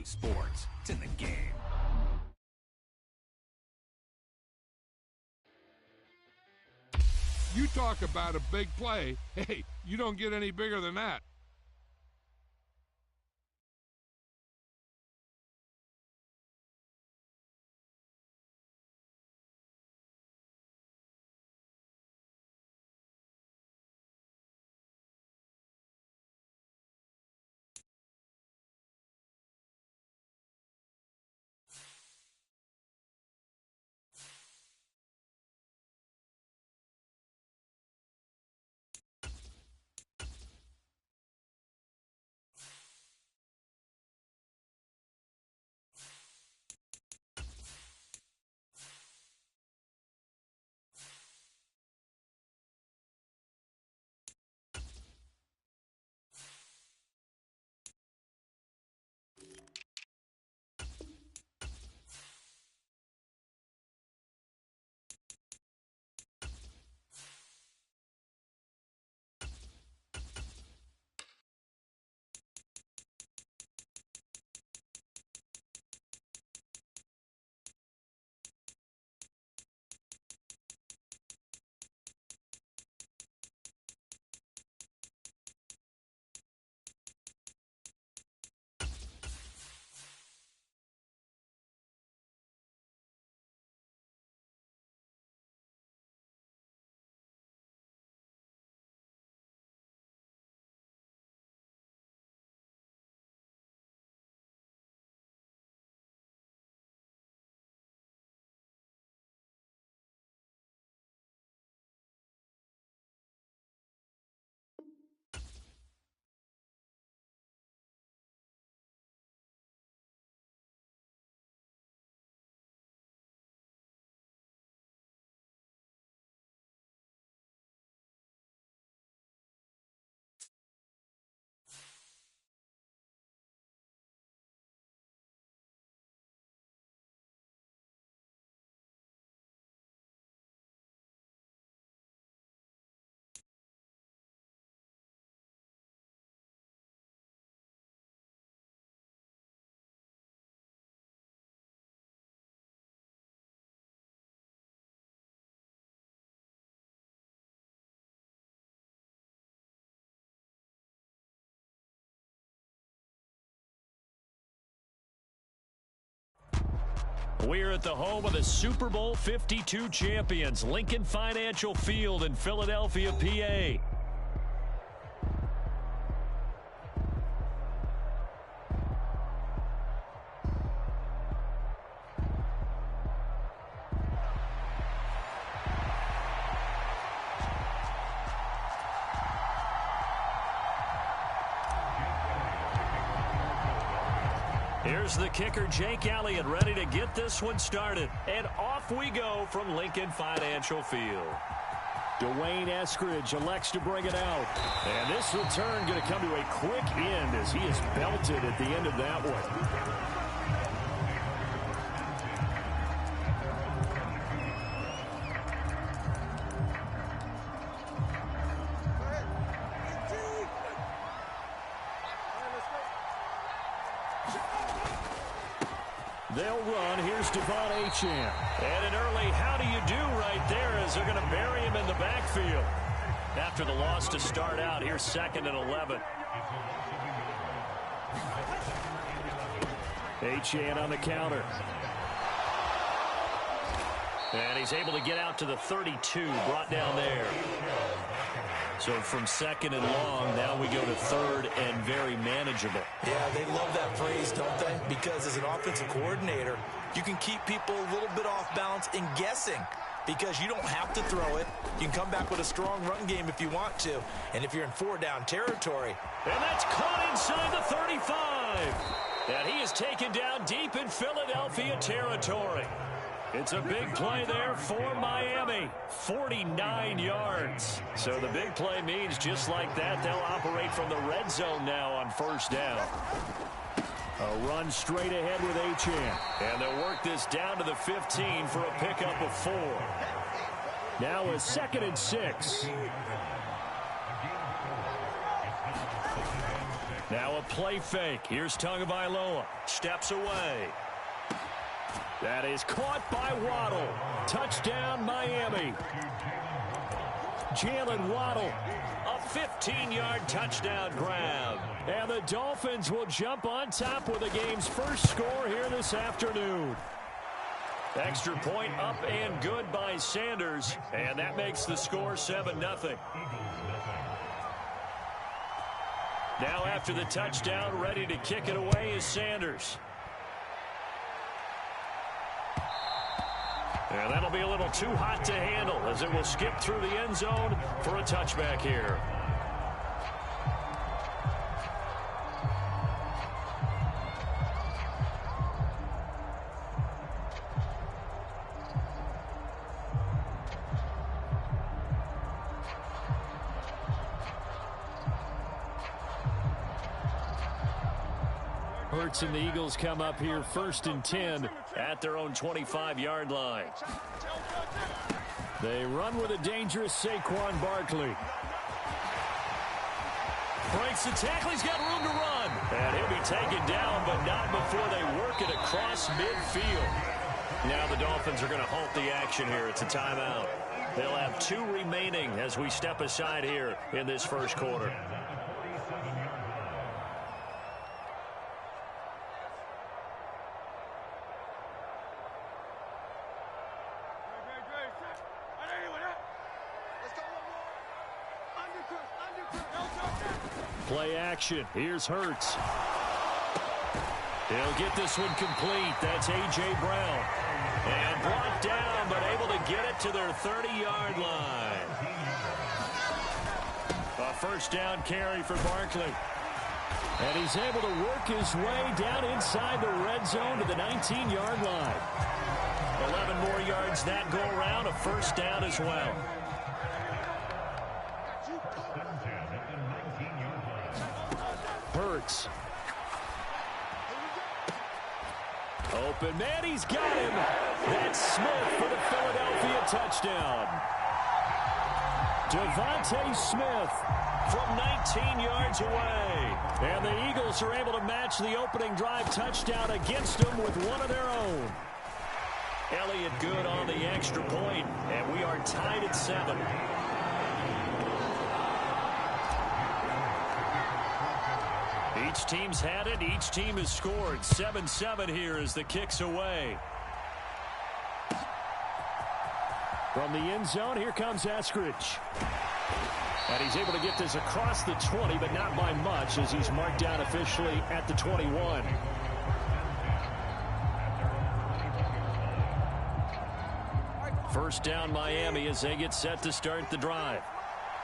sports. It's in the game. You talk about a big play. Hey, you don't get any bigger than that. We're at the home of the Super Bowl 52 champions, Lincoln Financial Field in Philadelphia, PA. Here's the kicker, Jake Elliott, ready to get this one started. And off we go from Lincoln Financial Field. Dwayne Eskridge elects to bring it out. And this return going to come to a quick end as he is belted at the end of that one. They'll run. Here's Devon Achane. And an early how do you do right there as they're going to bury him in the backfield. After the loss to start out, here's 2nd and 11. Achane on the counter. And he's able to get out to the 32, brought down there. So from 2nd and long, now we go to 3rd and very manageable. Yeah, they love that phrase, don't they? Because as an offensive coordinator, you can keep people a little bit off balance and guessing because you don't have to throw it. You can come back with a strong run game if you want to. And if you're in 4-down territory. And that's caught inside the 35. And he is taken down deep in Philadelphia territory. It's a big play there for Miami. 49 yards. So the big play means just like that, they'll operate from the red zone now on 1st down. A run straight ahead with Achane. And they'll work this down to the 15 for a pickup of 4. Now a 2nd and 6. Now a play fake. Here's Tagovailoa. Steps away. That is caught by Waddle. Touchdown, Miami. Jalen Waddle, a 15-yard touchdown grab. And the Dolphins will jump on top with the game's first score here this afternoon. Extra point up and good by Sanders. And that makes the score 7-0. Now after the touchdown, ready to kick it away is Sanders. And that'll be a little too hot to handle as it will skip through the end zone for a touchback here. Hurts and the Eagles come up here 1st and 10 at their own 25-yard line. They run with a dangerous Saquon Barkley. Breaks the tackle. He's got room to run. And he'll be taken down, but not before they work it across midfield. Now the Dolphins are going to halt the action here. It's a timeout. They'll have 2 remaining as we step aside here in this first quarter. Play action. Here's Hurts. He'll get this one complete. That's A.J. Brown. And brought down, but able to get it to their 30-yard line. A first down carry for Barkley. And he's able to work his way down inside the red zone to the 19-yard line. 11 more yards that go around. A first down as well. Hurts. Open man, he's got him. That's Smith for the Philadelphia touchdown. Devontae Smith from 19 yards away. And the Eagles are able to match the opening drive touchdown against them with one of their own. Elliott good on the extra point, and we are tied at 7. Each team's had it. Each team has scored. 7-7 here as the kick's away. From the end zone, here comes Eskridge. And he's able to get this across the 20, but not by much as he's marked down officially at the 21. First down Miami as they get set to start the drive.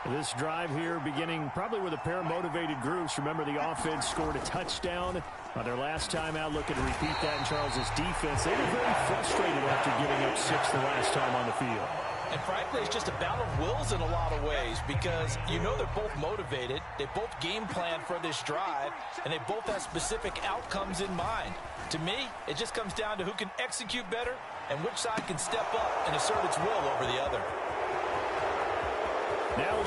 This drive here beginning probably with a pair of motivated groups. Remember, the offense scored a touchdown on their last time out. Looking to repeat that in Charles's defense. They were very frustrated after giving up 6 the last time on the field. And frankly, it's just a battle of wills in a lot of ways because you know they're both motivated. They both game plan for this drive, and they both have specific outcomes in mind. To me, it just comes down to who can execute better and which side can step up and assert its will over the other. Now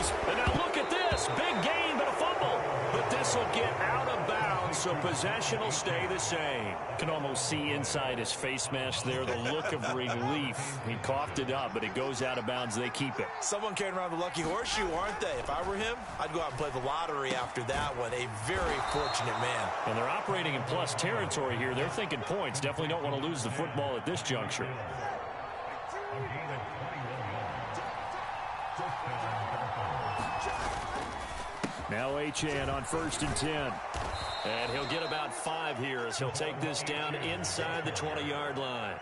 look at this. Big gain, but a fumble. But this will get out of bounds, so possession will stay the same. Can almost see inside his face mask there the look of relief. He coughed it up, but it goes out of bounds. They keep it. Someone carrying around the lucky horseshoe, aren't they? If I were him, I'd go out and play the lottery after that one. A very fortunate man. And they're operating in plus territory here. They're thinking points. Definitely don't want to lose the football at this juncture. Now Achane on 1st and 10. And he'll get about 5 here as he'll take this down inside the 20-yard line.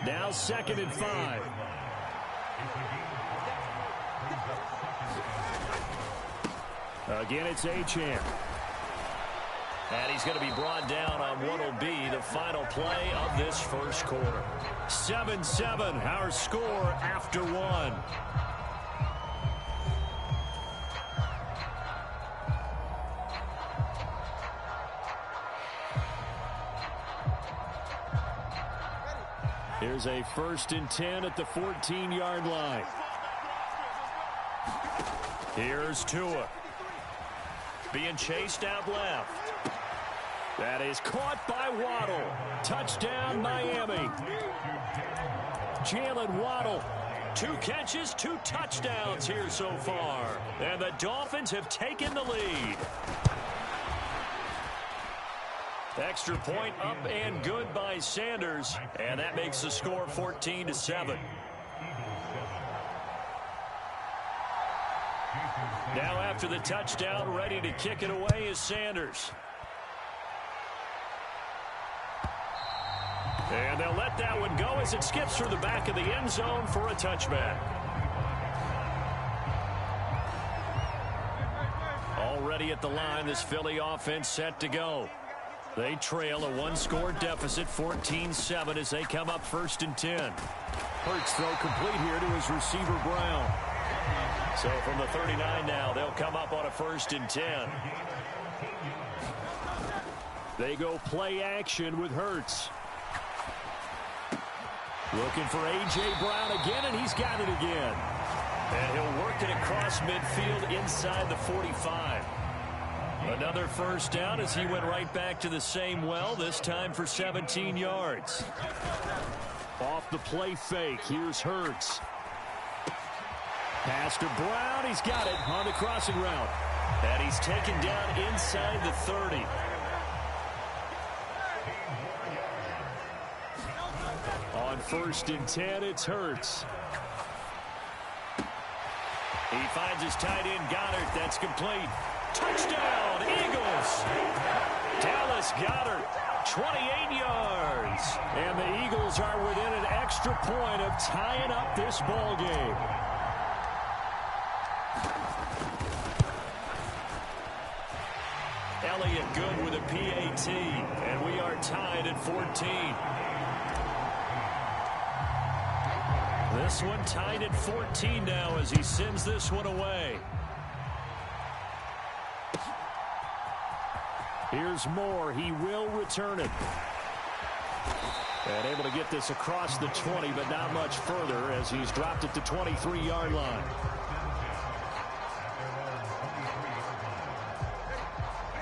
Now 2nd and 5. Again, it's Achane. And he's going to be brought down on what will be the final play of this first quarter. 7-7, our score after 1. Here's a 1st and 10 at the 14-yard line. Here's Tua. being chased out left. That is caught by Waddle. Touchdown, Miami. Jalen Waddle. 2 catches, 2 touchdowns here so far. And the Dolphins have taken the lead. Extra point up and good by Sanders. And that makes the score 14-7. Now after the touchdown, ready to kick it away is Sanders. And they'll let that one go as it skips through the back of the end zone for a touchback. Already at the line, this Philly offense set to go. They trail a 1-score deficit, 14-7, as they come up 1st and 10. Hurts throw complete here to his receiver, Brown. So from the 39 now, they'll come up on a 1st and 10. They go play action with Hurts. Looking for A.J. Brown again, and he's got it again. And he'll work it across midfield inside the 45. Another 1st down as he went right back to the same well, this time for 17 yards. Off the play fake, here's Hurts. Pass to Brown, he's got it on the crossing route. And he's taken down inside the 30. On 1st and 10, it's Hurts. He finds his tight end, Goddard. That's complete. Touchdown, Eagles! Dallas Goddard, 28 yards. And the Eagles are within an extra point of tying up this ball game. Elliott good with a PAT, and we are tied at 14. This one tied at 14 now as he sends this one away. Here's Moore. He will return it. And able to get this across the 20, but not much further as he's dropped it to 23-yard line.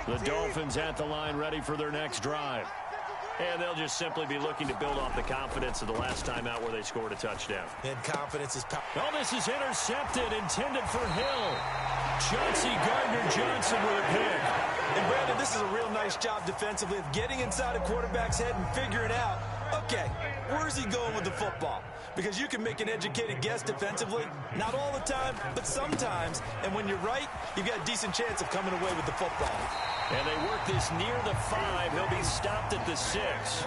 The Dolphins at the line ready for their next drive. And they'll just simply be looking to build off the confidence of the last time out where they scored a touchdown. And confidence is power. Oh, this is intercepted, intended for Hill. Chauncey Gardner-Johnson with a pick. And Brandon, this is a real nice job defensively of getting inside a quarterback's head and figuring out, okay, where's he going with the football? Because you can make an educated guess defensively, not all the time, but sometimes. And when you're right, you've got a decent chance of coming away with the football. And they work this near the 5. He'll be stopped at the 6.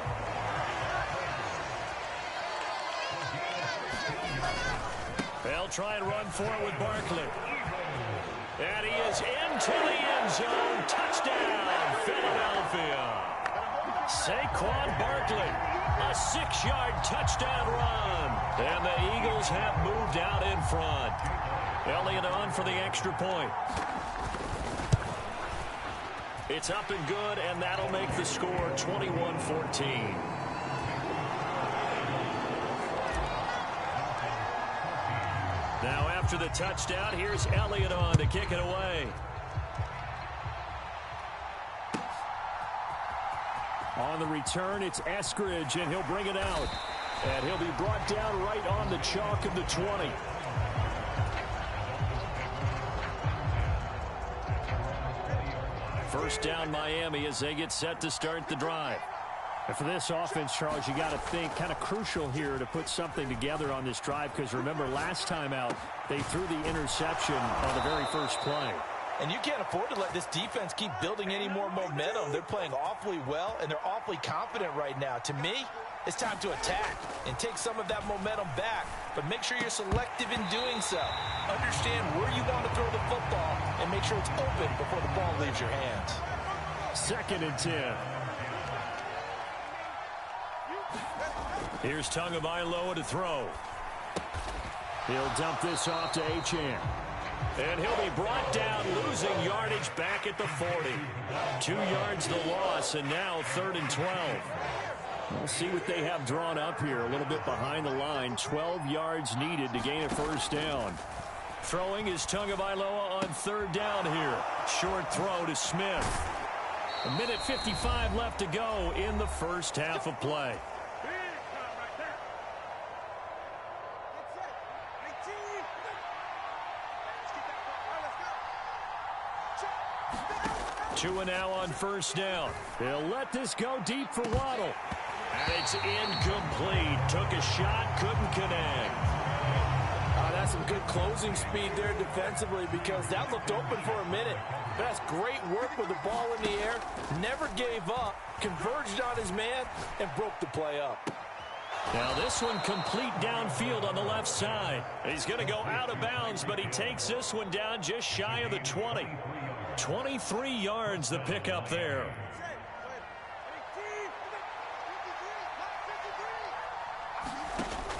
They'll try and run for it with Barkley. And he is into the end zone. Touchdown, Philadelphia. Saquon Barkley, a 6-yard touchdown run. And the Eagles have moved out in front. Elliott on for the extra point. It's up and good, and that'll make the score 21-14. Now after the touchdown, here's Elliott on to kick it away. On the return, it's Eskridge, and he'll bring it out. And he'll be brought down right on the chalk of the 20. First down Miami as they get set to start the drive. And for this offense, Charles, you got to think kind of crucial here to put something together on this drive, because remember last time out they threw the interception on the very first play. And you can't afford to let this defense keep building any more momentum. They're playing awfully well, and they're awfully confident right now. To me, it's time to attack and take some of that momentum back, but make sure you're selective in doing so. Understand where you want to throw the football and make sure it's open before the ball leaves your hands. 2nd and 10. Here's Tagovailoa to throw. He'll dump this off to Achane. And he'll be brought down, losing yardage back at the 40. 2 yards the loss, and now 3rd and 12. We'll see what they have drawn up here. A little bit behind the line. 12 yards needed to gain a first down. Throwing is Tagovailoa on third down here. Short throw to Smith. 1:55 left to go in the first half of play. Tua now on first down. He'll let this go deep for Waddle. And it's incomplete. Took a shot, couldn't connect. That's some good closing speed there defensively because that looked open for a minute. But that's great work with the ball in the air. Never gave up, converged on his man, and broke the play up. Now this one complete downfield on the left side. He's going to go out of bounds, but he takes this one down just shy of the 20. 23 yards the pickup there.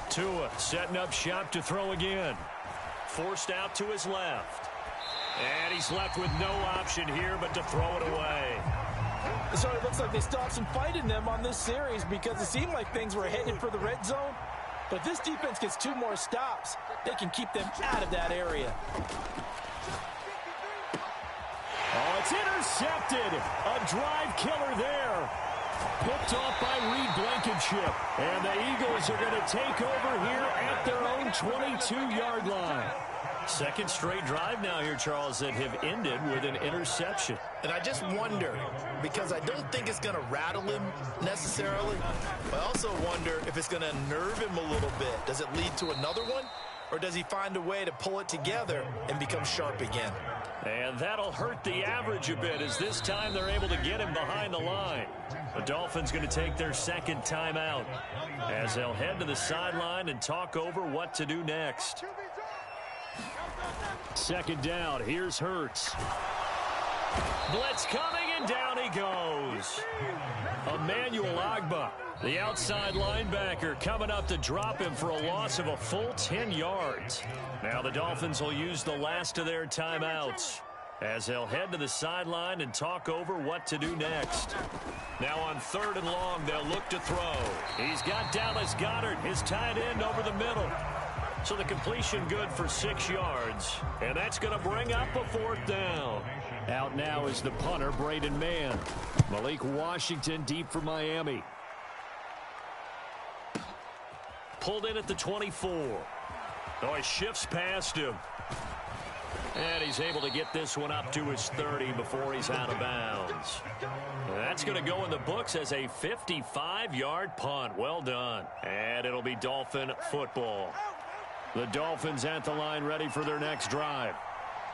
Tua setting up shop to throw again. Forced out to his left. And he's left with no option here but to throw it away. So it looks like they still have some fight in them on this series because it seemed like things were headed for the red zone. But if this defense gets 2 more stops, they can keep them out of that area. Oh, it's intercepted. A drive killer there. Picked off by Reed Blankenship. And the Eagles are going to take over here at their own 22-yard line. Second straight drive now here, Charles, that have ended with an interception. And I just wonder, because I don't think it's going to rattle him necessarily, but I also wonder if it's going to nerve him a little bit. Does it lead to another one? Or does he find a way to pull it together and become sharp again? And that'll hurt the average a bit as this time they're able to get him behind the line. The Dolphins going to take their second timeout as they'll head to the sideline and talk over what to do next. Second down. Here's Hurts. Blitz coming, and down he goes. Emmanuel Ogbah, the outside linebacker, coming up to drop him for a loss of a full 10 yards. Now the Dolphins will use the last of their timeouts as they'll head to the sideline and talk over what to do next. Now on third and long, they'll look to throw. He's got Dallas Goedert, his tight end, over the middle. So the completion good for 6 yards. And that's going to bring up a fourth down. Out now is the punter, Braden Mann. Malik Washington deep for Miami. Pulled in at the 24. Oh, he shifts past him. And he's able to get this one up to his 30 before he's out of bounds. That's going to go in the books as a 55-yard punt. Well done. And it'll be Dolphin football. The Dolphins at the line ready for their next drive.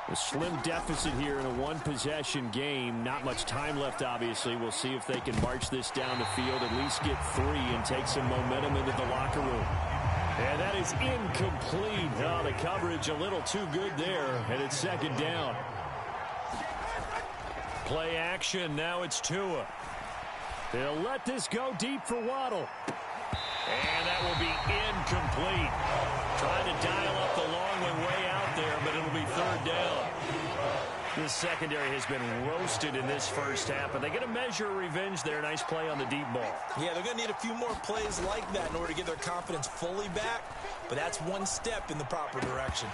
A slim deficit here in a one-possession game. Not much time left, obviously. We'll see if they can march this down the field, at least get 3 and take some momentum into the locker room. And that is incomplete. Oh, the coverage a little too good there, and it's second down. Play action. Now it's Tua. They'll let this go deep for Waddle. And that will be incomplete. Trying to dial up the long way out there, but it'll be third down. This secondary has been roasted in this first half, and they're going to measure revenge there. Nice play on the deep ball. Yeah, they're going to need a few more plays like that in order to get their confidence fully back, but that's one step in the proper direction.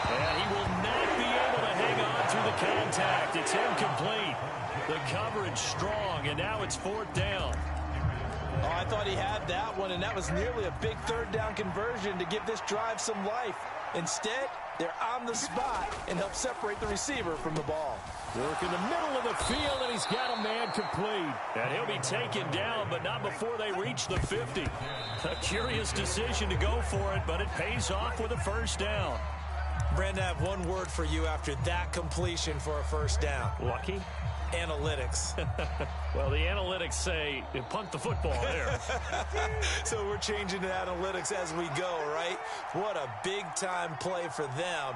And he will not be able to hang on through the contact. It's incomplete. The coverage strong, and now it's fourth down. Oh, I thought he had that one, and that was nearly a big third down conversion to give this drive some life. Instead, they're on the spot and help separate the receiver from the ball. Work in the middle of the field, and he's got a man complete. And he'll be taken down, but not before they reach the 50. A curious decision to go for it, but it pays off with a first down. Brandon, I have one word for you after that completion for a first down. Lucky? Analytics. Well, the analytics say punt the football there. So we're changing to analytics as we go, right? What a big-time play for them,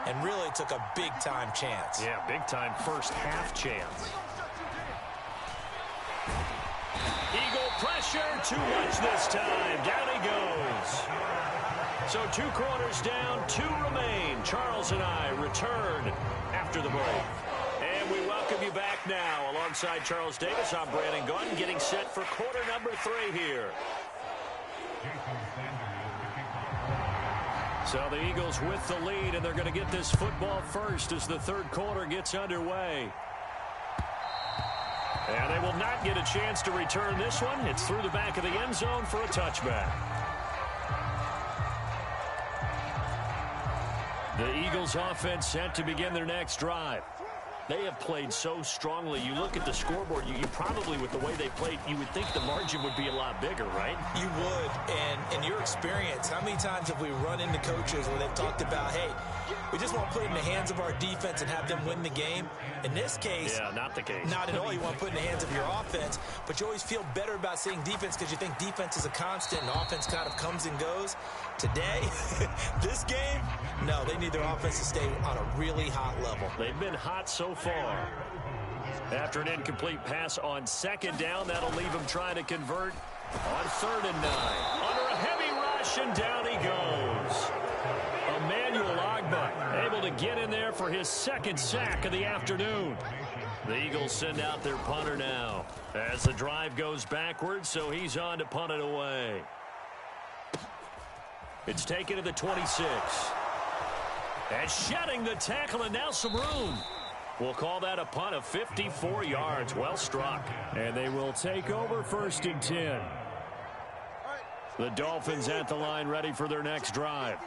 and really took a big-time chance. Yeah, big-time first half chance. Eagle pressure, too much this time. Down he goes. So 2 quarters down, 2 remain. Charles and I return after the break. And we welcome you back now. Alongside Charles Davis, I'm Brandon Gaudin, getting set for quarter number 3 here. So the Eagles with the lead, and they're going to get this football first as the third quarter gets underway. And they will not get a chance to return this one. It's through the back of the end zone for a touchback. The Eagles offense set to begin their next drive. They have played so strongly. You look at the scoreboard, you probably, with the way they played, you would think the margin would be a lot bigger, right? You would. And in your experience, how many times have we run into coaches where they've talked about, hey, we just want to put it in the hands of our defense and have them win the game? In this case, yeah, not the case. Not at all. You want to put it in the hands of your offense, but you always feel better about saying defense because you think defense is a constant and offense kind of comes and goes. Today, this game, no, they need their offense to stay on a really hot level. They've been hot so far. After an incomplete pass on second down, that'll leave him trying to convert on 3rd and 9. Under a heavy rush, and down he goes. Emmanuel Ogbah able to get in there for his second sack of the afternoon. The Eagles send out their punter now as the drive goes backwards, so he's on to punt it away. It's taken to the 26. And shedding the tackle, and now some room. We'll call that a punt of 54 yards. Well struck. And they will take over 1st and 10. The Dolphins at the line, ready for their next drive.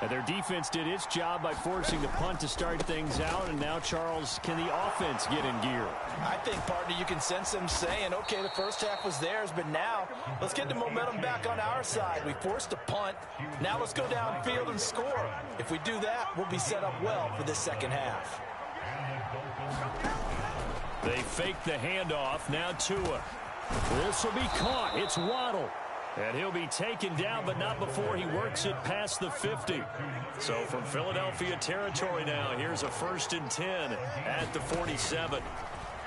And their defense did its job by forcing the punt to start things out. And now, Charles, can the offense get in gear? I think, partner, you can sense them saying, okay, the first half was theirs, but now let's get the momentum back on our side. We forced a punt. Now let's go downfield and score. If we do that, we'll be set up well for this second half. They fake the handoff. Now Tua. This will be caught. It's Waddle. And he'll be taken down, but not before he works it past the 50. So from Philadelphia territory now, here's a 1st and 10 at the 47.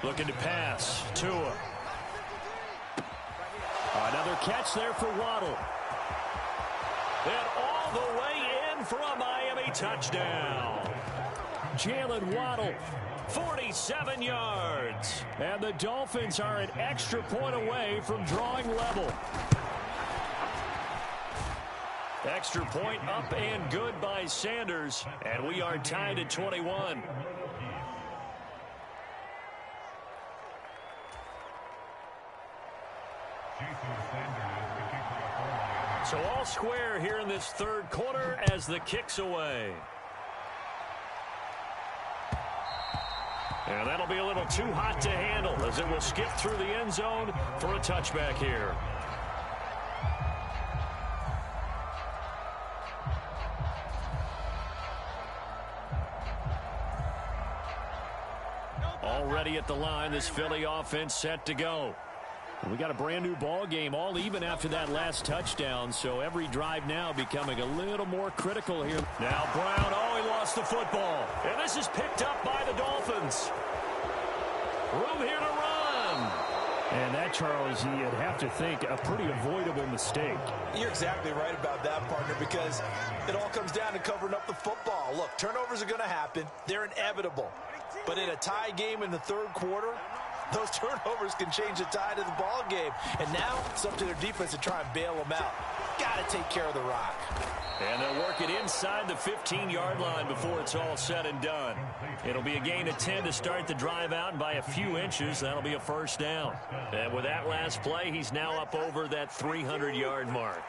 Looking to pass. Tua. Another catch there for Waddle. And all the way in for a Miami touchdown. Jalen Waddle. 47 yards. And the Dolphins are an extra point away from drawing level. Extra point up and good by Sanders. And we are tied at 21. So all square here in this third quarter as the kick's away. And that'll be a little too hot to handle as it will skip through the end zone for a touchback here. Already at the line, this Philly offense set to go. We got a brand new ball game, all even after that last touchdown, so every drive now becoming a little more critical here. Now Brown, oh, he lost the football. And this is picked up by the Dolphins. Room here to run. And that, Charles, you'd have to think a pretty avoidable mistake. You're exactly right about that, partner, because it all comes down to covering up the football. Look, turnovers are going to happen. They're inevitable. But in a tie game in the third quarter, those turnovers can change the tide of the ball game. And now it's up to their defense to try and bail them out. Got to take care of the rock. And they'll work it inside the 15-yard line before it's all said and done. It'll be a gain of 10 to start the drive out, and by a few inches, that'll be a first down. And with that last play, he's now up over that 300-yard mark.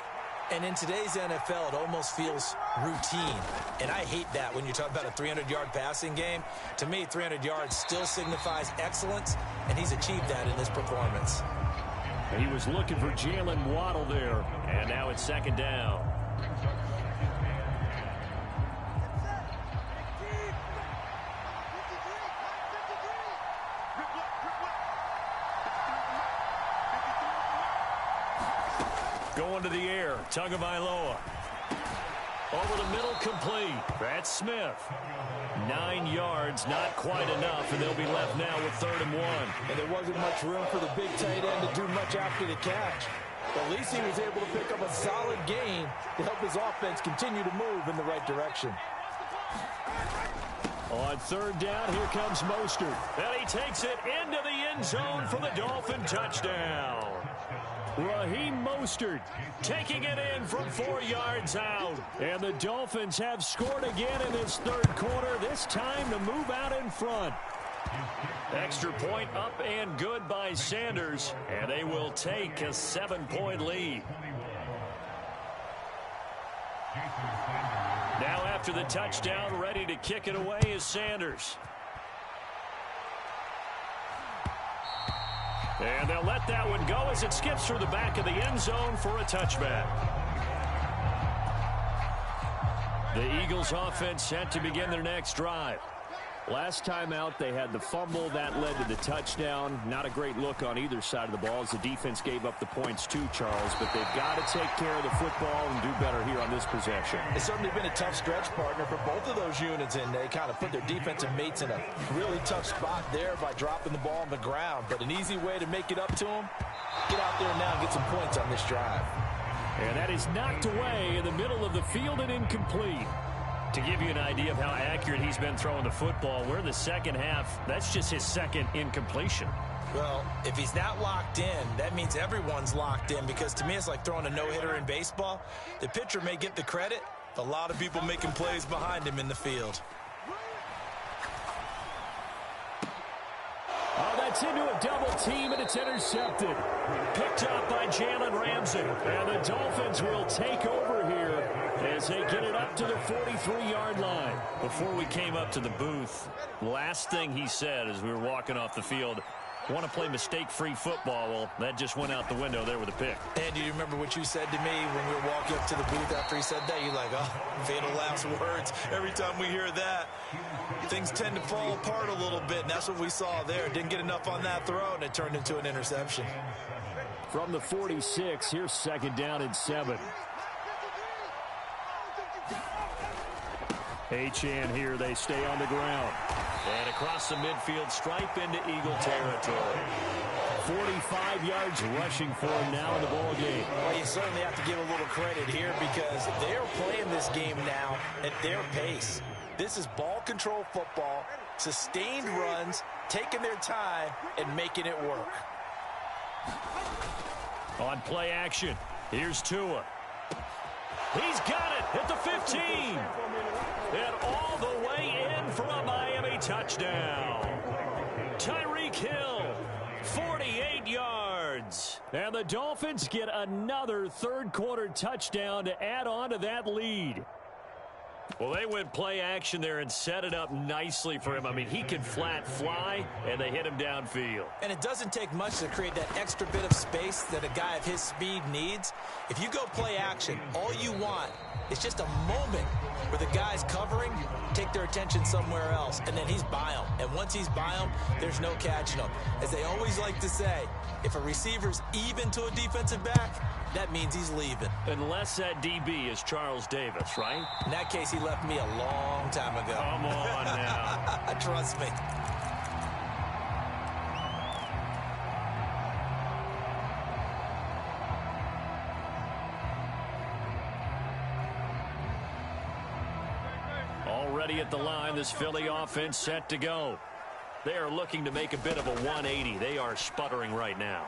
And in today's NFL, it almost feels routine. And I hate that when you talk about a 300-yard passing game. To me, 300 yards still signifies excellence, and he's achieved that in this performance. He was looking for Jalen Waddle there. And now it's second down. Going to the air, Tagovailoa. Over the middle, complete. That's Smith. 9 yards, not quite enough, and they'll be left now with 3rd and 1. And there wasn't much room for the big tight end to do much after the catch. But at least he was able to pick up a solid gain to help his offense continue to move in the right direction. On 3rd down, here comes Mostert. And he takes it into the end zone for the Dolphin touchdown. Raheem Mostert taking it in from 4 yards out. And the Dolphins have scored again in this third quarter, this time to move out in front. Extra point up and good by Sanders, and they will take a 7-point lead. Now after the touchdown, ready to kick it away is Sanders. And they'll let that one go as it skips through the back of the end zone for a touchback. The Eagles offense set to begin their next drive. Last time out, they had the fumble. That led to the touchdown. Not a great look on either side of the ball as the defense gave up the points too, Charles. But they've got to take care of the football and do better here on this possession. It's certainly been a tough stretch, partner, for both of those units, and they kind of put their defensive mates in a really tough spot there by dropping the ball on the ground. But an easy way to make it up to them, get out there now and get some points on this drive. And that is knocked away in the middle of the field and incomplete. To give you an idea of how accurate he's been throwing the football, we're in the second half. That's just his second incompletion. Well, if he's not locked in, that means everyone's locked in, because to me it's like throwing a no-hitter in baseball. The pitcher may get the credit, but a lot of people making plays behind him in the field. Oh, that's into a double team, and it's intercepted. Picked up by Jalen Ramsey. And the Dolphins will take over here as they get it up to the 43-yard line. Before we came up to the booth, last thing he said as we were walking off the field, want to play mistake-free football. Well, that just went out the window there with a pick. And do you remember what you said to me when we were walking up to the booth after he said that? You're like, oh, fatal last words. Every time we hear that, things tend to fall apart a little bit, and that's what we saw there. Didn't get enough on that throw, and it turned into an interception. From the 46, here's second down and 7. Achane here, they stay on the ground. And across the midfield stripe into Eagle territory. 45 yards rushing for him now in the ball game. Well, you certainly have to give a little credit here because they're playing this game now at their pace. This is ball control football, sustained runs, taking their time, and making it work. On play action, here's Tua. He's got it at the 15. And all the way in for a Miami touchdown. Tyreek Hill, 48 yards. And the Dolphins get another third-quarter touchdown to add on to that lead. Well, they went play action there and set it up nicely for him. I mean, he can flat fly, and they hit him downfield. And it doesn't take much to create that extra bit of space that a guy of his speed needs. If you go play action, all you want is just a moment where the guy's covering, take their attention somewhere else, and then he's by him. And once he's by him, there's no catching him. As they always like to say, if a receiver's even to a defensive back, that means he's leaving. Unless that DB is Charles Davis, right? In that case, he left me a long time ago. Come on now. Trust me. Already at the line, this Philly offense set to go. They are looking to make a bit of a 180. They are sputtering right now.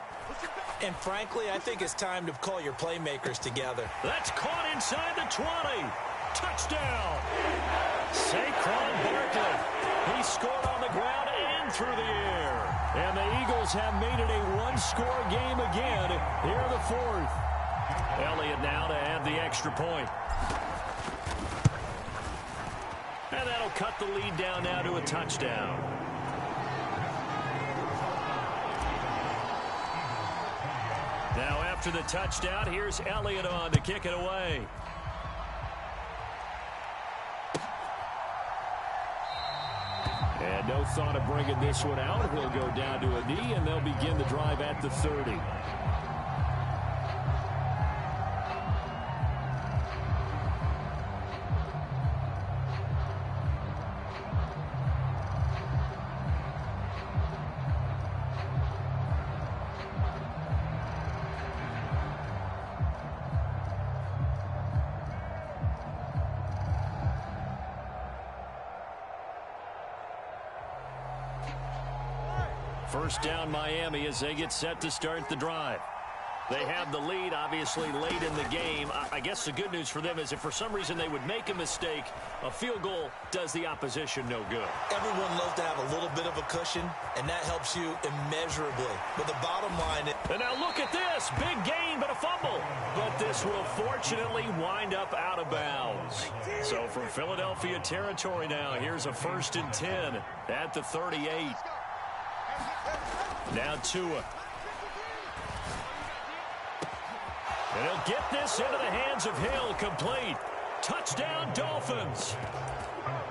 And frankly, I think it's time to call your playmakers together. That's caught inside the 20. Touchdown. Saquon Barkley. He scored on the ground and through the air. And the Eagles have made it a one-score game again here in the fourth. Elliott now to add the extra point. And that'll cut the lead down now to a touchdown. Now after the touchdown, here's Elliott on to kick it away. And no thought of bringing this one out. He'll go down to a knee, and they'll begin the drive at the 30. First down Miami as they get set to start the drive. They have the lead, obviously, late in the game. I guess the good news for them is if for some reason they would make a mistake, a field goal does the opposition no good. Everyone loves to have a little bit of a cushion, and that helps you immeasurably. But the bottom line is... And now look at this. Big gain, but a fumble. But this will fortunately wind up out of bounds. So from Philadelphia territory now, here's a 1st and 10 at the 38. Now Tua. And he'll get this into the hands of Hill, complete. Touchdown, Dolphins.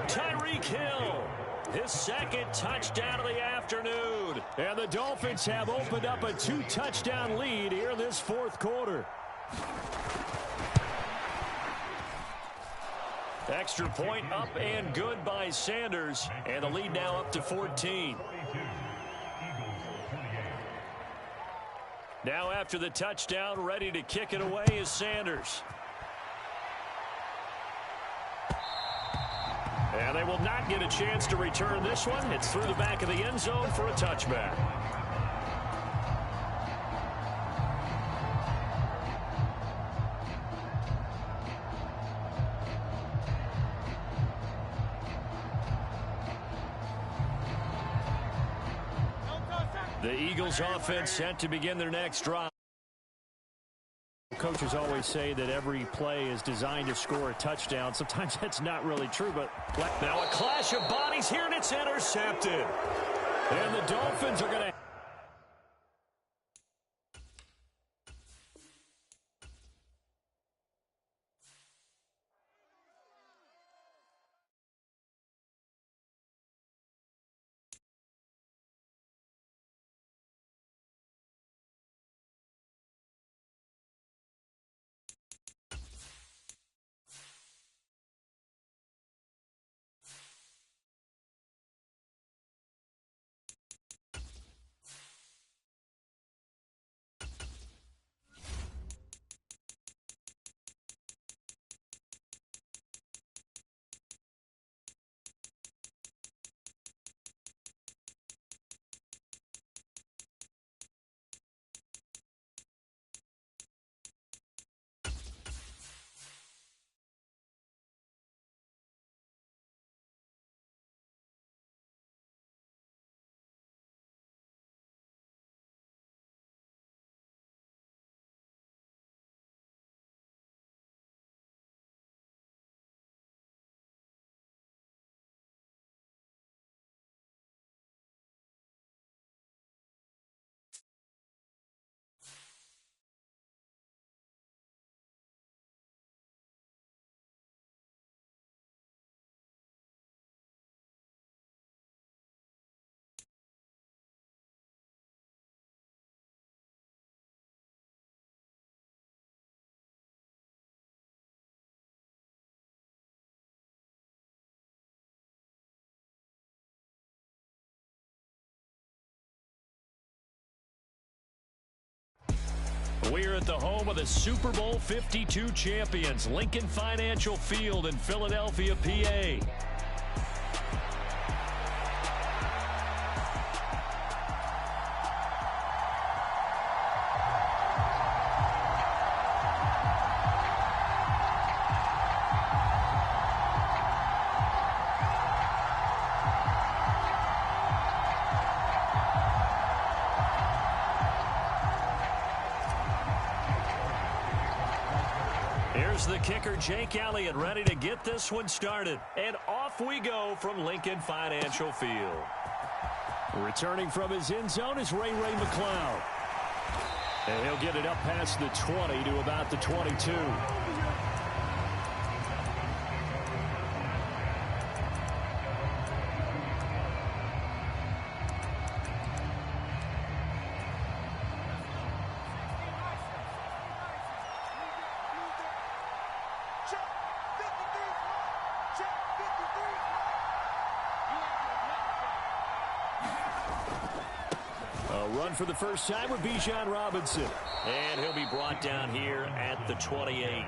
Tyreek Hill, his 2nd touchdown of the afternoon. And the Dolphins have opened up a 2-touchdown lead here in this 4th quarter. Extra point up and good by Sanders. And the lead now up to 14. Now after the touchdown, ready to kick it away is Sanders. And they will not get a chance to return this one. It's through the back of the end zone for a touchback. The Eagles offense set to begin their next drive. Coaches always say that every play is designed to score a touchdown. Sometimes that's not really true, but... Now a clash of bodies here, and it's intercepted. And the Dolphins are going to... We're at the home of the Super Bowl 52 champions, Lincoln Financial Field in Philadelphia, PA. Here's the kicker, Jake Elliott, ready to get this one started. And off we go from Lincoln Financial Field. Returning from his end zone is Ray McCloud. And he'll get it up past the 20 to about the 22. Run for the first time with Bijan Robinson. And he'll be brought down here at the 28.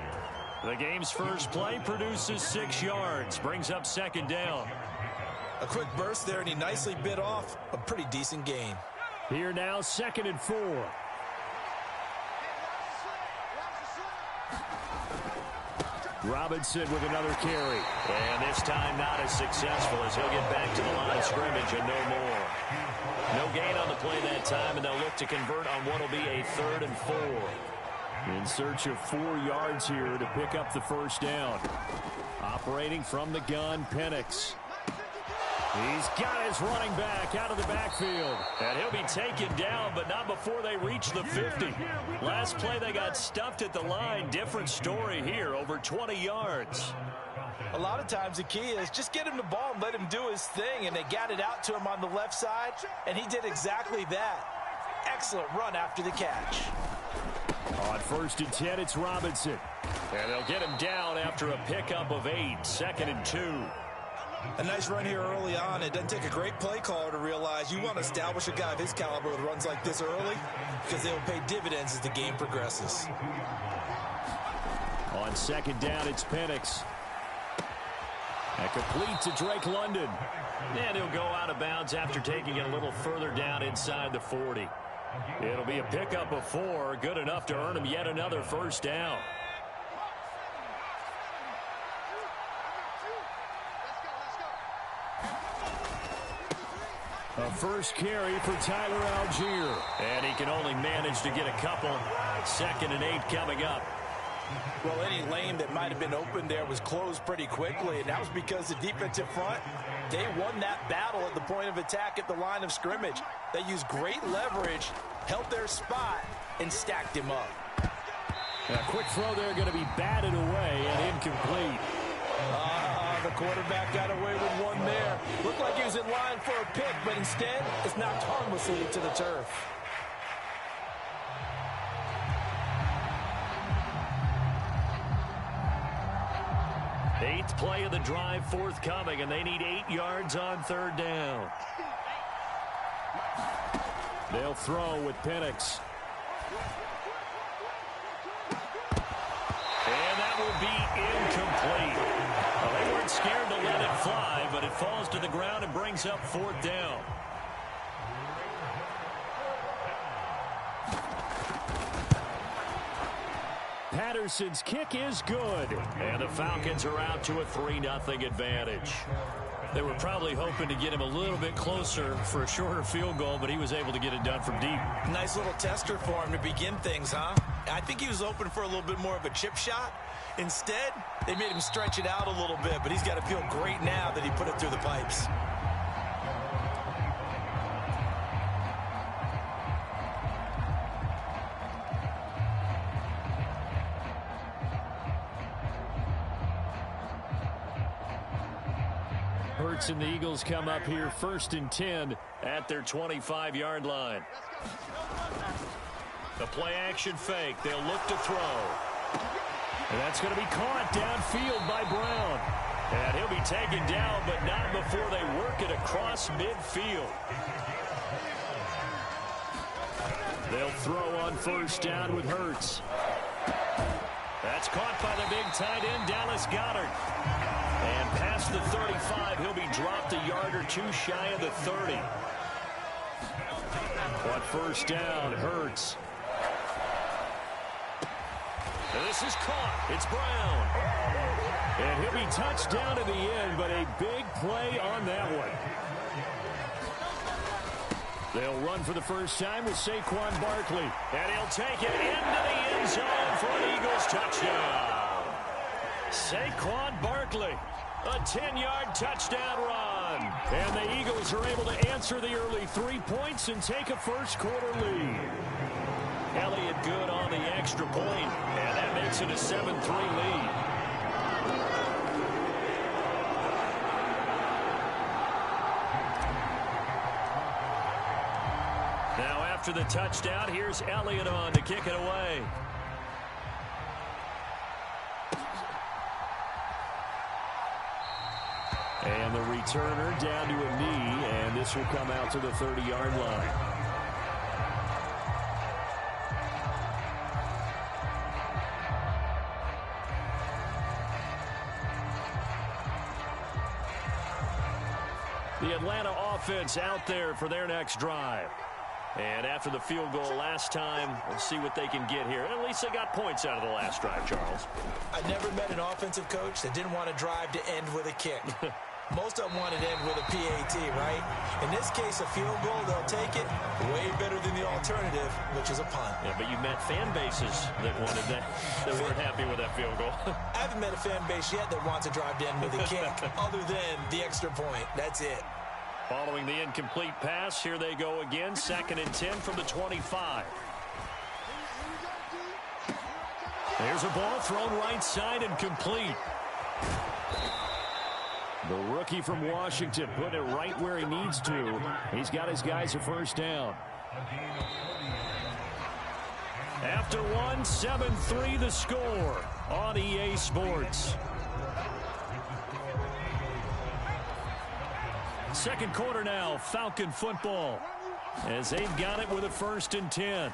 The game's first play produces 6 yards, brings up second down. A quick burst there, and he nicely bit off a pretty decent gain. Here now, 2nd and 4. Robinson with another carry. And this time not as successful as he'll get back to the line of scrimmage and no more. No gain on the play that time, and they'll look to convert on what will be a 3rd and 4. In search of 4 yards here to pick up the first down. Operating from the gun, Penix. He's got his running back out of the backfield. And he'll be taken down, but not before they reach the 50. Last play, they got stuffed at the line. Different story here, over 20 yards. A lot of times the key is just get him the ball and let him do his thing, and they got it out to him on the left side, and he did exactly that. Excellent run after the catch. On 1st and 10, it's Robinson. And they'll get him down after a pickup of 8, 2nd and 2. A nice run here early on. It doesn't take a great play caller to realize you want to establish a guy of his caliber with runs like this early because they will pay dividends as the game progresses. On 2nd down, it's Penix. And complete to Drake London. And he'll go out of bounds after taking it a little further down inside the 40. It'll be a pickup of 4, good enough to earn him yet another first down. A first carry for Tyler Algier. And he can only manage to get a couple. 2nd and 8 coming up. Well, any lane that might have been open there was closed pretty quickly, and that was because the defensive front, they won that battle at the point of attack at the line of scrimmage. They used great leverage, held their spot, and stacked him up. A quick throw there going to be batted away and incomplete. The quarterback got away with one there. Looked like he was in line for a pick, but instead, it's knocked harmlessly to the turf. Eighth play of the drive forthcoming, and they need 8 yards on 3rd down. They'll throw with Penix. And that will be incomplete. Well, they weren't scared to let it fly, but it falls to the ground and brings up 4th down. Patterson's kick is good. And the Falcons are out to a 3-0 advantage. They were probably hoping to get him a little bit closer for a shorter field goal, but he was able to get it done from deep. Nice little tester for him to begin things, huh? I think he was open for a little bit more of a chip shot. Instead, they made him stretch it out a little bit, but he's got to feel great now that he put it through the pipes. Hurts and the Eagles come up here 1st and 10 at their 25-yard line. The play action fake. They'll look to throw. And that's going to be caught downfield by Brown. And he'll be taken down, but not before they work it across midfield. They'll throw on 1st down with Hurts. That's caught by the big tight end, Dallas Goedert. And past the 35, he'll be dropped a yard or 2 shy of the 30. On 1st down, Hurts. And this is caught. It's Brown. And he'll be touched down at the end, but a big play on that one. They'll run for the first time with Saquon Barkley. And he'll take it into the end zone for an Eagles touchdown. Saquon Barkley, a 10-yard touchdown run. And the Eagles are able to answer the early 3 points and take a first-quarter lead. Elliott good on the extra point, and that makes it a 7-3 lead. Now after the touchdown, here's Elliott on to kick it away. And the returner down to a knee, and this will come out to the 30-yard line. The Atlanta offense out there for their next drive. And after the field goal last time, we'll see what they can get here. At least they got points out of the last drive, Charles. I never met an offensive coach that didn't want to drive to end with a kick. Most of them want to end with a PAT, right? In this case, a field goal, they'll take it. Way better than the alternative, which is a punt. Yeah, but you've met fan bases that wanted that weren't happy with that field goal. I haven't met a fan base yet that wants to drive to end with a kick, other than the extra point. That's it. Following the incomplete pass, here they go again. 2nd and 10 from the 25. There's a ball thrown right side and complete. The rookie from Washington put it right where he needs to. He's got his guys a first down. After one, 7-3 the score on EA Sports. Second quarter now, Falcon football, as they've got it with a 1st and 10.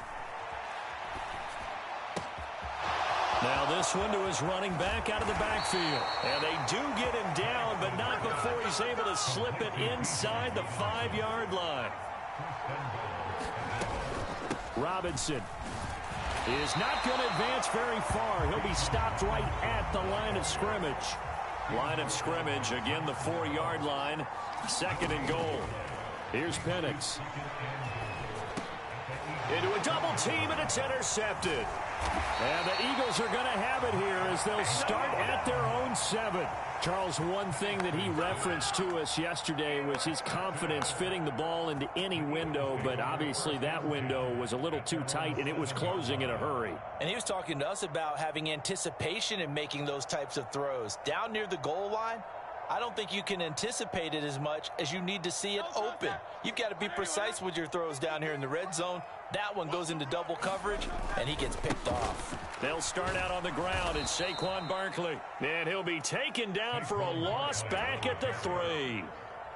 Now this one to his running back out of the backfield. And they do get him down, but not before he's able to slip it inside the 5-yard line. Robinson is not going to advance very far. He'll be stopped right at the line of scrimmage. Line of scrimmage, again the 4-yard line. 2nd and goal. Here's Penix. Into a double team, and it's intercepted. And the Eagles are going to have it here as they'll start at their own 7. Charles, one thing that he referenced to us yesterday was his confidence fitting the ball into any window, but obviously that window was a little too tight, and it was closing in a hurry. And he was talking to us about having anticipation in making those types of throws. Down near the goal line, I don't think you can anticipate it as much as you need to see it open. You've got to be precise with your throws down here in the red zone. That one goes into double coverage, and he gets picked off. They'll start out on the ground, and Saquon Barkley. And he'll be taken down for a loss back at the 3.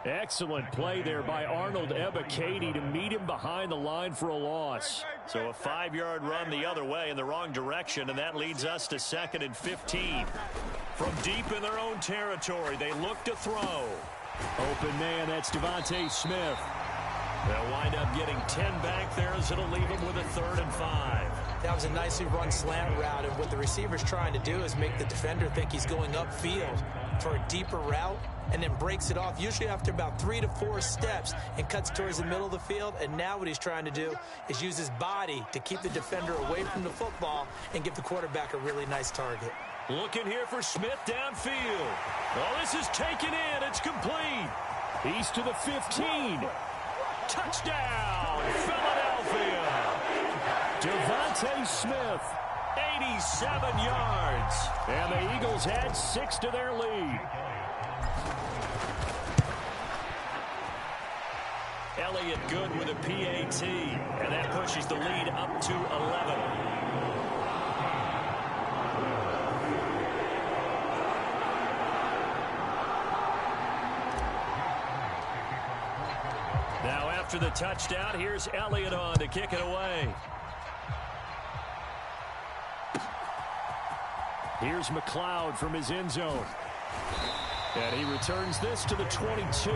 Excellent play there by Arnold Ebiketie to meet him behind the line for a loss. So a 5-yard run the other way in the wrong direction, and that leads us to 2nd and 15. From deep in their own territory, they look to throw. Open man, that's Devontae Smith. They'll wind up getting 10 back there as it'll leave them with a 3rd and 5. That was a nicely run slant route, and what the receiver's trying to do is make the defender think he's going upfield for a deeper route, and then breaks it off, usually after about 3 to 4 steps, and cuts towards the middle of the field. And now what he's trying to do is use his body to keep the defender away from the football and give the quarterback a really nice target. Looking here for Smith downfield. Well, this is taken in. It's complete. He's to the 15. Touchdown, Philadelphia. Devontae Smith, 87 yards. And the Eagles add 6 to their lead. Elliott good with a PAT. And that pushes the lead up to 11. Now after the touchdown, here's Elliott on to kick it away. Here's McLeod from his end zone. And he returns this to the 22.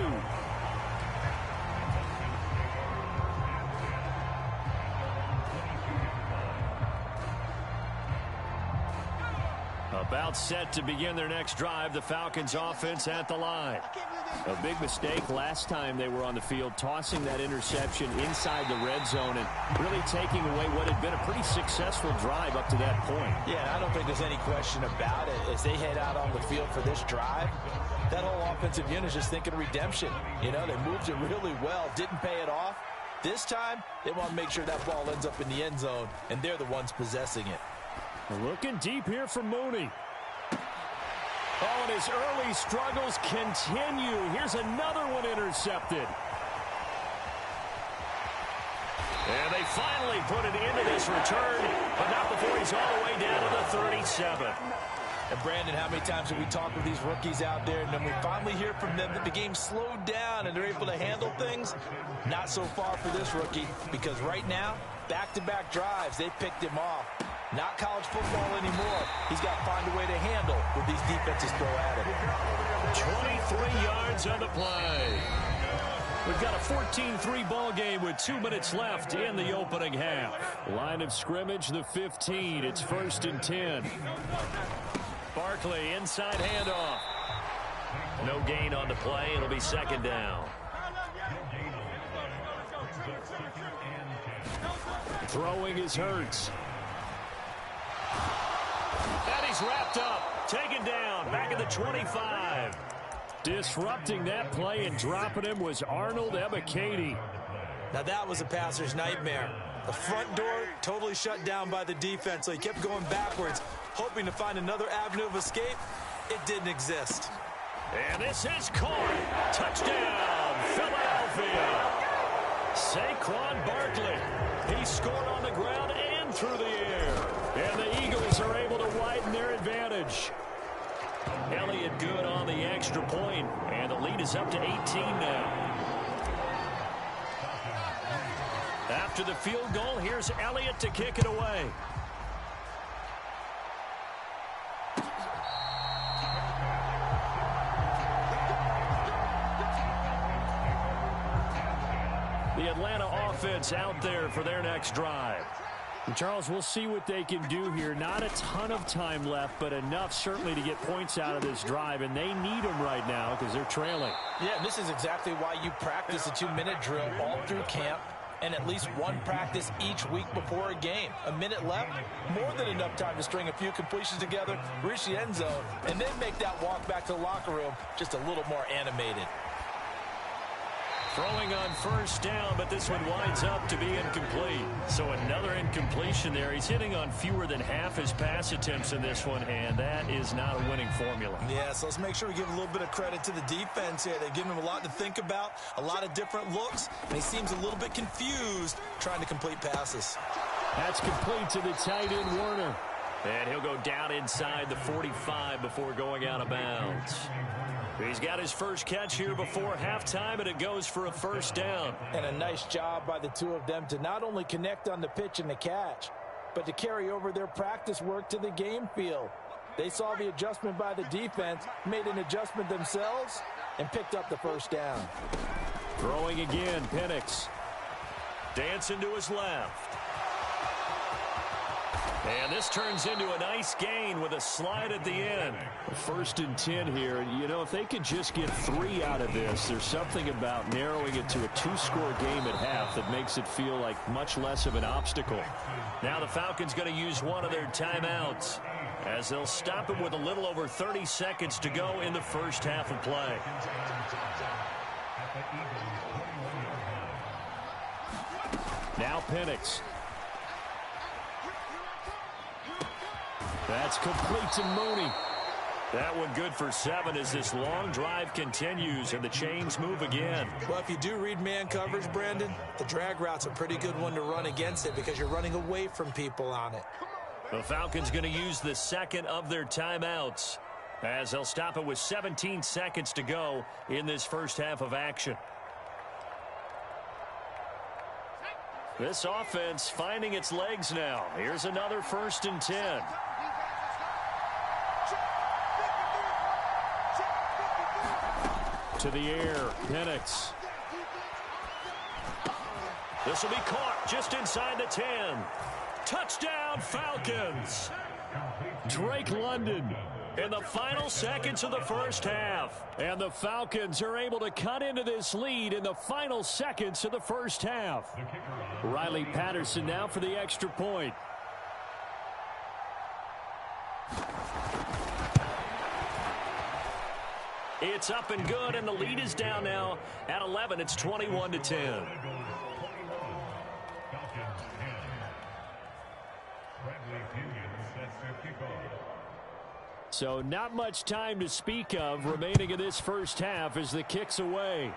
About set to begin their next drive, the Falcons offense at the line. A big mistake last time they were on the field, tossing that interception inside the red zone and really taking away what had been a pretty successful drive up to that point. Yeah, I don't think there's any question about it. As they head out on the field for this drive, that whole offensive unit is just thinking redemption. You know, they moved it really well, didn't pay it off. This time, they want to make sure that ball ends up in the end zone, and they're the ones possessing it. Looking deep here for Mooney. Oh, and his early struggles continue. Here's another one intercepted. And they finally put it into this return, but not before he's all the way down to the 37. And Brandon, how many times have we talked with these rookies out there, and then we finally hear from them that the game slowed down and they're able to handle things? Not so far for this rookie, because right now, back-to-back drives, they picked him off. Not college football anymore. He's got to find a way to handle what these defenses throw at him. 23 yards on the play. We've got a 14-3 ball game with 2 minutes left in the opening half. Line of scrimmage, the 15. It's 1st and 10. Barkley, inside handoff. No gain on the play. It'll be 2nd down. Throwing is Hurts. And he's wrapped up. Taken down. Back at the 25. Disrupting that play and dropping him was Arnold Ebiketie. Now that was a passer's nightmare. The front door totally shut down by the defense, so he kept going backwards, hoping to find another avenue of escape. It didn't exist. And this is caught. Touchdown, Philadelphia. Saquon Barkley. He scored on the ground and through the air. And the Eagles are able to widen their advantage. Elliott good on the extra point, and the lead is up to 18 now. After the field goal, here's Elliott to kick it away. The Atlanta offense out there for their next drive. And Charles, we'll see what they can do here. Not a ton of time left, but enough certainly to get points out of this drive, and they need them right now because they're trailing. Yeah, this is exactly why you practice a 2-minute drill all through camp and at least one practice each week before a game. A minute left, more than enough time to string a few completions together, reach the end zone, and then make that walk back to the locker room just a little more animated. Throwing on 1st down, but this one winds up to be incomplete. So another incompletion there. He's hitting on fewer than half his pass attempts in this one, and that is not a winning formula. Yeah, so let's make sure we give a little bit of credit to the defense here. They've given him a lot to think about, a lot of different looks, and he seems a little bit confused trying to complete passes. That's complete to the tight end, Werner. And he'll go down inside the 45 before going out of bounds. He's got his first catch here before halftime, and it goes for a 1st down. And a nice job by the two of them to not only connect on the pitch and the catch, but to carry over their practice work to the game field. They saw the adjustment by the defense, made an adjustment themselves, and picked up the 1st down. Throwing again, Penix. Dancing to his left. And this turns into a nice gain with a slide at the end. 1st and 10 here. You know, if they could just get 3 out of this, there's something about narrowing it to a 2-score game at half that makes it feel like much less of an obstacle. Now the Falcons going to use one of their timeouts as they'll stop it with a little over 30 seconds to go in the first half of play. Now Penix. That's complete to Mooney. That one good for 7 as this long drive continues and the chains move again. Well, if you do read man coverage, Brandon, the drag route's a pretty good one to run against it because you're running away from people on it. The Falcons going to use the 2nd of their timeouts as they'll stop it with 17 seconds to go in this first half of action. This offense finding its legs now. Here's another 1st and 10. To the air, Penix. This will be caught just inside the 10. Touchdown, Falcons. Drake London. In the final seconds of the first half. And the Falcons are able to cut into this lead in the final seconds of the first half. Riley Patterson now for the extra point. It's up and good, and the lead is down now at 11. It's 21-10. So not much time to speak of remaining in this first half as the kick's away.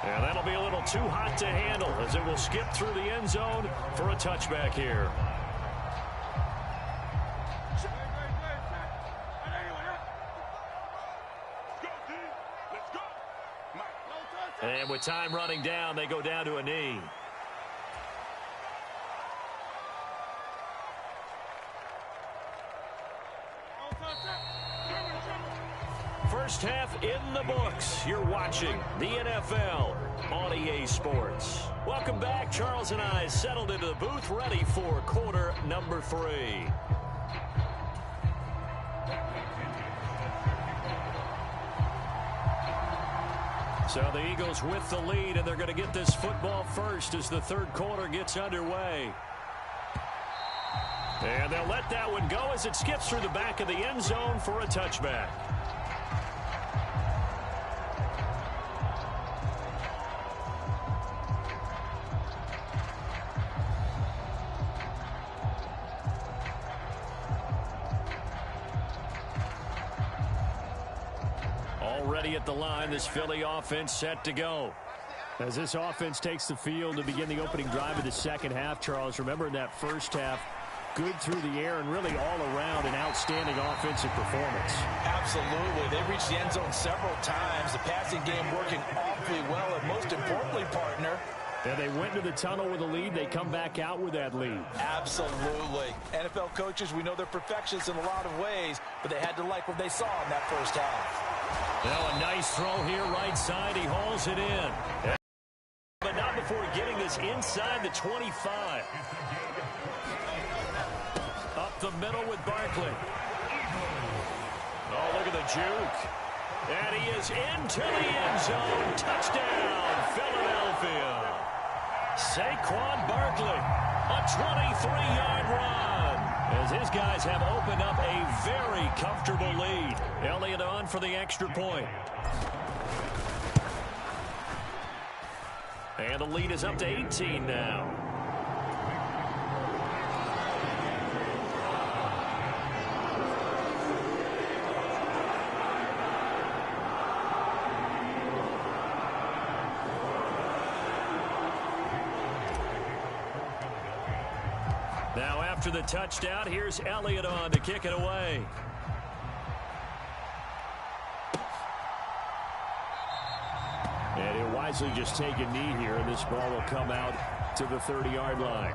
And that'll be a little too hot to handle as it will skip through the end zone for a touchback here. And with time running down, they go down to a knee. First half in the books. You're watching the NFL on EA Sports. Welcome back. Charles and I settled into the booth, ready for quarter number 3. So the Eagles with the lead, and they're going to get this football first as the third quarter gets underway. And they'll let that one go as it skips through the back of the end zone for a touchback. Already at the line, this Philly offense set to go. As this offense takes the field to begin the opening drive of the second half, Charles, remember in that first half, good through the air and really all around an outstanding offensive performance. Absolutely. They reached the end zone several times. The passing game working awfully well, and most importantly, partner, and they went to the tunnel with a lead. They come back out with that lead. Absolutely. NFL coaches, we know they're perfectionists in a lot of ways, but they had to like what they saw in that first half. Now a nice throw here, right side. He hauls it in. But not before getting this inside the 25. Up the middle with Barkley. Oh, look at the juke. And he is into the end zone. Touchdown, Philadelphia. Saquon Barkley, a 23-yard run. As his guys have opened up a very comfortable lead. Elliott on for the extra point. And the lead is up to 18 now. Now after the touchdown, here's Elliott on to kick it away. And he'll wisely just take a knee here, and this ball will come out to the 30-yard line.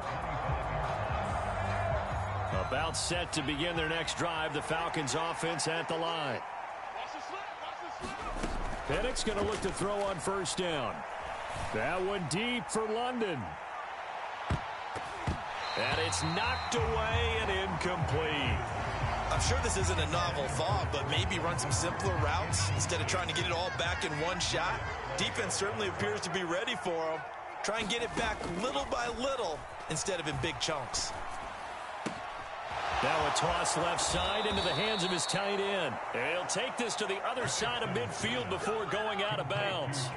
About set to begin their next drive, the Falcons offense at the line. Penix going to look to throw on first down. That one deep for London. And it's knocked away and incomplete. I'm sure this isn't a novel thought, but maybe run some simpler routes instead of trying to get it all back in one shot. Defense certainly appears to be ready for him. Try and get it back little by little instead of in big chunks. Now a toss left side into the hands of his tight end. And he'll take this to the other side of midfield before going out of bounds.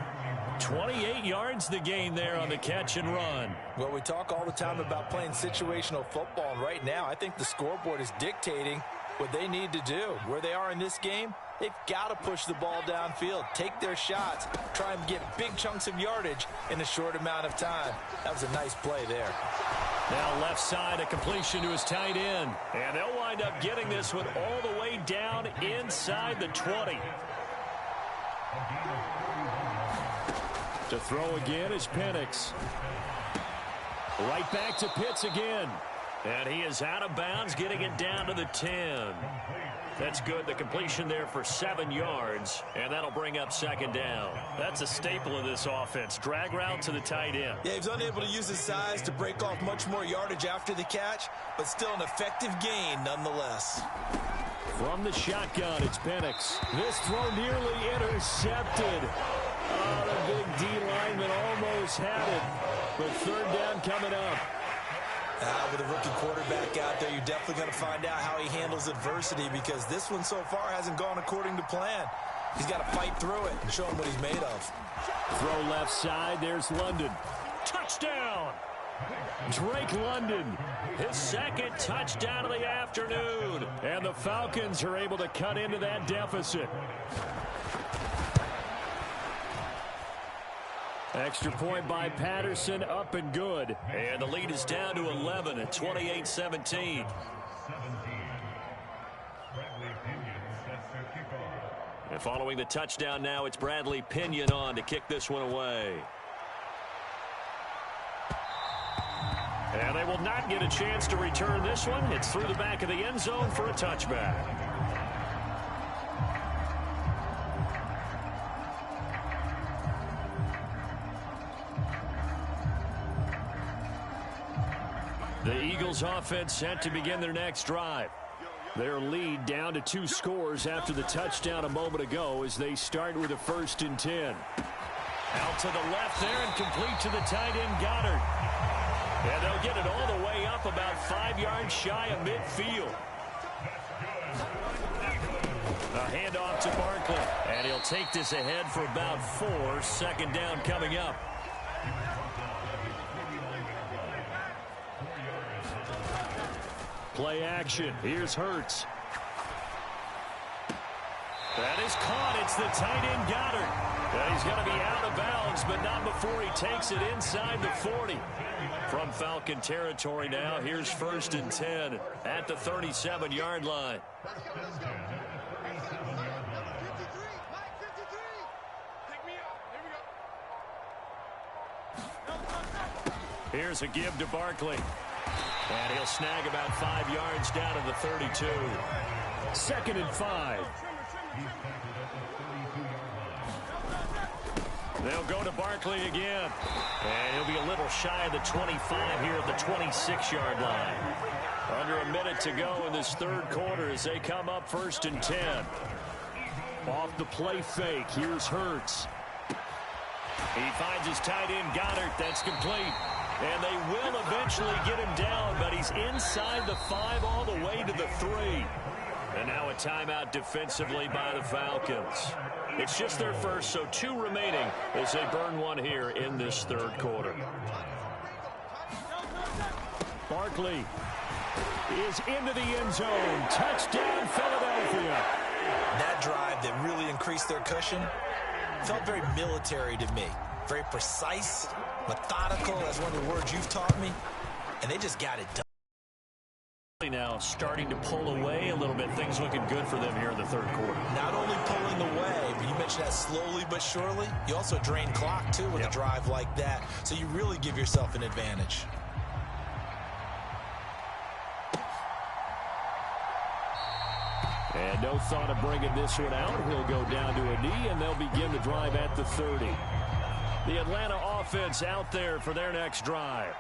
28 yards the gain there on the catch and run. Well, we talk all the time about playing situational football, and right now I think the scoreboard is dictating what they need to do. Where they are in this game, they've got to push the ball downfield, take their shots, try and get big chunks of yardage in a short amount of time. That was a nice play there. Now left side, a completion to his tight end. And they'll wind up getting this one all the way down inside the 20. To throw again is Penix. Right back to Pitts again. And he is out of bounds, getting it down to the 10. That's good. The completion there for 7 yards, and that'll bring up second down. That's a staple of this offense. Drag route to the tight end. Yeah, he's unable to use his size to break off much more yardage after the catch, but still an effective gain nonetheless. From the shotgun, it's Penix. This throw nearly intercepted. Oh, the big D lineman almost had it, but third down coming up. With a rookie quarterback out there, you're definitely going to find out how he handles adversity, because this one so far hasn't gone according to plan. He's got to fight through it and show him what he's made of. Throw left side, there's London. Touchdown! Drake London, his second touchdown of the afternoon. And the Falcons are able to cut into that deficit. Extra point by Patterson, up and good. And the lead is down to 11 at 28-17. And following the touchdown now, it's Bradley Pinion on to kick this one away. And they will not get a chance to return this one. It's through the back of the end zone for a touchback. The Eagles offense set to begin their next drive. Their lead down to 2 scores after the touchdown a moment ago as they start with a 1st and 10. Out to the left there and complete to the tight end Goddard. And they'll get it all the way up about 5 yards shy of midfield. A handoff to Barkley. And he'll take this ahead for about 4. 2nd down coming up. Play action. Here's Hurts. That is caught. It's the tight end Goddard. And he's going to be out of bounds, but not before he takes it inside the 40. From Falcon territory now, here's 1st and 10 at the 37-yard line. Here's a give to Barkley. And he'll snag about 5 yards down to the 32. 2nd and 5. They'll go to Barkley again. And he'll be a little shy of the 25 here at the 26-yard line. Under a minute to go in this 3rd quarter as they come up 1st and 10. Off the play fake, here's Hurts. He finds his tight end Goddard. That's complete. And they will eventually get him down, but he's inside the 5 all the way to the 3. And now a timeout defensively by the Falcons. It's just their first, so 2 remaining as they burn one here in this 3rd quarter. Barkley is into the end zone. Touchdown, Philadelphia. That drive that really increased their cushion felt very military to me. Very precise, methodical. That's one of the words you've taught me. And they just got it done. Now starting to pull away a little bit. Things looking good for them here in the 3rd quarter. Not only pulling away, but you mentioned that slowly but surely. You also drain clock, too, with a drive like that. So you really give yourself an advantage. And no thought of bringing this one out. He'll go down to a knee, and they'll begin the drive at the 30. The Atlanta offense out there for their next drive.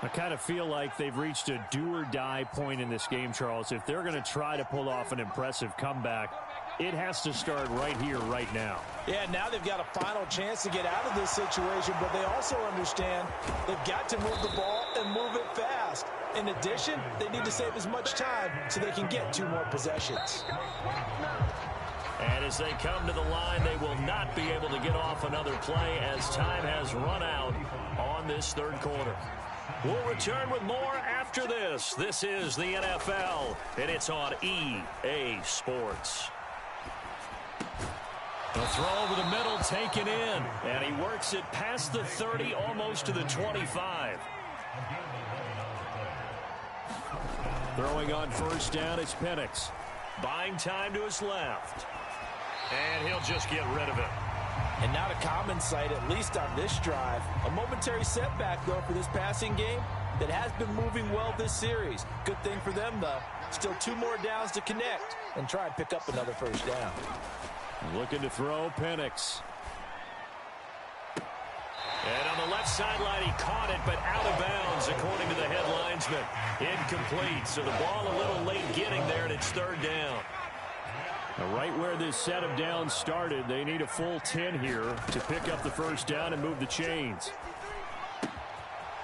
I kind of feel like they've reached a do-or-die point in this game, Charles. If they're going to try to pull off an impressive comeback, it has to start right here, right now. Yeah, now they've got a final chance to get out of this situation, but they also understand they've got to move the ball and move it fast. In addition, they need to save as much time so they can get 2 more possessions. And as they come to the line, they will not be able to get off another play as time has run out on this 3rd quarter. We'll return with more after this. This is the NFL, and it's on EA Sports. The throw over the middle taken in, and he works it past the 30, almost to the 25. Throwing on 1st down, it's Penix. Buying time to his left. And he'll just get rid of it. And not a common sight, at least on this drive. A momentary setback, though, for this passing game that has been moving well this series. Good thing for them, though. Still 2 more downs to connect and try and pick up another 1st down. Looking to throw, Penix. And on the left sideline, he caught it, but out of bounds, according to the head linesman. Incomplete, so the ball a little late getting there, and it's 3rd down. Now, right where this set of downs started, they need a full 10 here to pick up the 1st down and move the chains.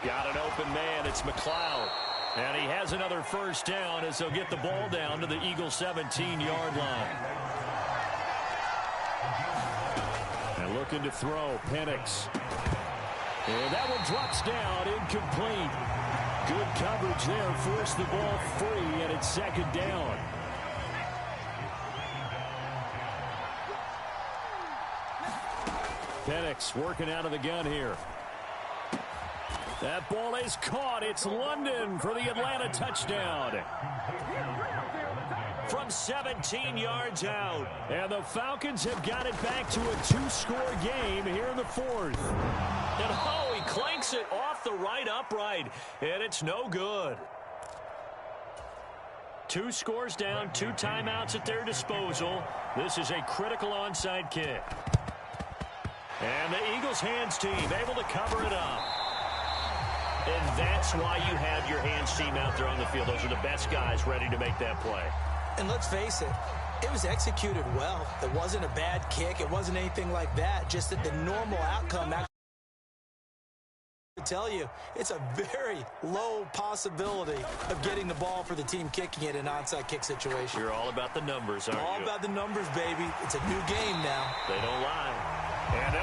Got an open man. It's McLeod. And he has another 1st down as they'll get the ball down to the Eagles' 17-yard line. And looking to throw, Penix. And that one drops down, incomplete. Good coverage there, forced the ball free, and it's 2nd down. Penix working out of the gun here. That ball is caught. It's London for the Atlanta touchdown. From 17 yards out. And the Falcons have got it back to a 2-score game here in the 4th. And oh, he clanks it off the right upright. And it's no good. 2 scores down, 2 timeouts at their disposal. This is a critical onside kick. And the Eagles hands team able to cover it up. And that's why you have your hands team out there on the field. Those are the best guys ready to make that play. And let's face it, it was executed well. It wasn't a bad kick. It wasn't anything like that. Just that the normal outcome, I tell you, it's a very low possibility of getting the ball for the team kicking it in an onside kick situation. You're all about the numbers, aren't you? All about the numbers, baby. It's a new game now. They don't lie. And